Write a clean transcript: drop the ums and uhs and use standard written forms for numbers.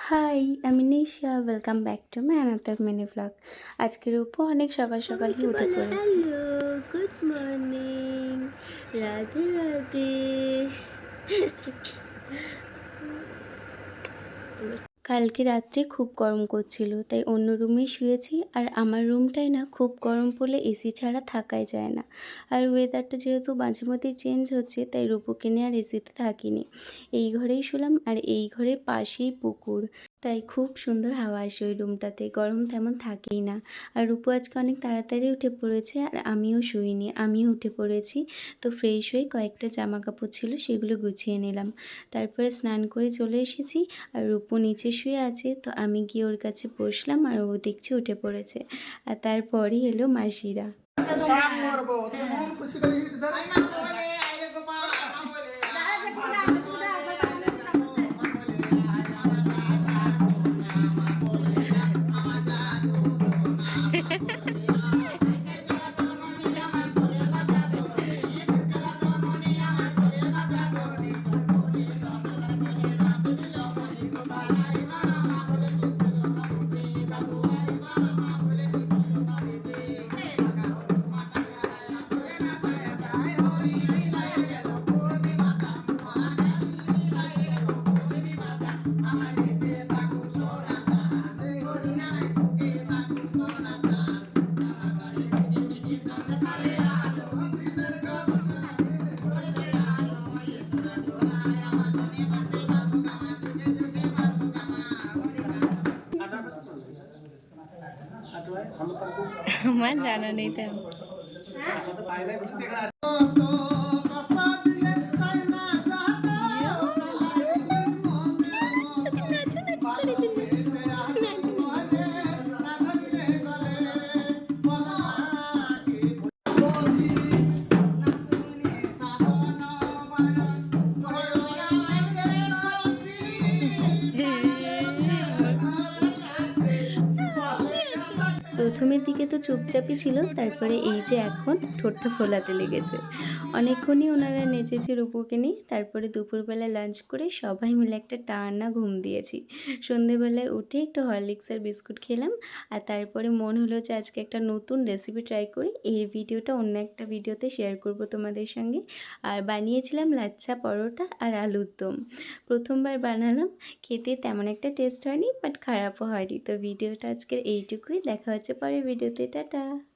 High, আমি Nisha. Welcome back to my another mini blog. আজকের উপর অনেক সকাল সকালই উঠে পড়েছি। Hello, good morning, Radhe Radhe. কালকে রাত্রে খুব গরম করছিল, তাই অন্য রুমে শুয়েছি। আর আমার রুমটাই না খুব গরম পড়লে এসি ছাড়া থাকাই যায় না। আর ওয়েদারটা যেহেতু মাঝে মধ্যেই চেঞ্জ হচ্ছে, তাই রূপুকে নিয়ে আর এসিতে থাকিনি। এই ঘরেই শুলাম, আর এই ঘরের পাশেই পুকুর, তাই খুব সুন্দর হাওয়া আসে ওই রুমটাতে, গরম তেমন থাকেই না। আর রূপু আজকে অনেক তাড়াতাড়ি উঠে পড়েছে, আর আমিও শুইনি, আমিও উঠে পড়েছি। তো ফ্রেশ হয়ে কয়েকটা জামা কাপড় ছিল সেগুলো গুছিয়ে নিলাম। তারপরে স্নান করে চলে এসেছি। আর রূপু নিচে শুয়ে আছে, তো আমি গিয়ে ওর কাছে বসলাম, আর ও দেখছি উঠে পড়েছে। আর তারপরই এলো মাসিরা। আমার জানা নেই তেমন। প্রথমের দিকে তো চুপচাপই ছিল, তারপরে এই যে এখন ঠোঁটটা ফোলাতে লেগেছে। অনেকক্ষণই ওনারা নেচেছে রূপুকে নিয়ে। তারপরে দুপুরবেলা লাঞ্চ করে সবাই মিলে একটা টানা ঘুম দিয়েছি। সন্ধেবেলায় উঠে একটু হরলিক্স আর বিস্কুট খেলাম। আর তারপরে মন হলো যে আজকে একটা নতুন রেসিপি ট্রাই করি। এই ভিডিওটা অন্য একটা ভিডিওতে শেয়ার করব তোমাদের সঙ্গে। আর বানিয়েছিলাম লাচ্ছা পরোটা আর আলুর দম। প্রথমবার বানালাম, খেতে তেমন একটা টেস্ট হয়নি, বাট খারাপও হয়নি। তো ভিডিওটা আজকের এইটুকুই, দেখা হচ্ছে পরের ভিডিওতে। টাটা।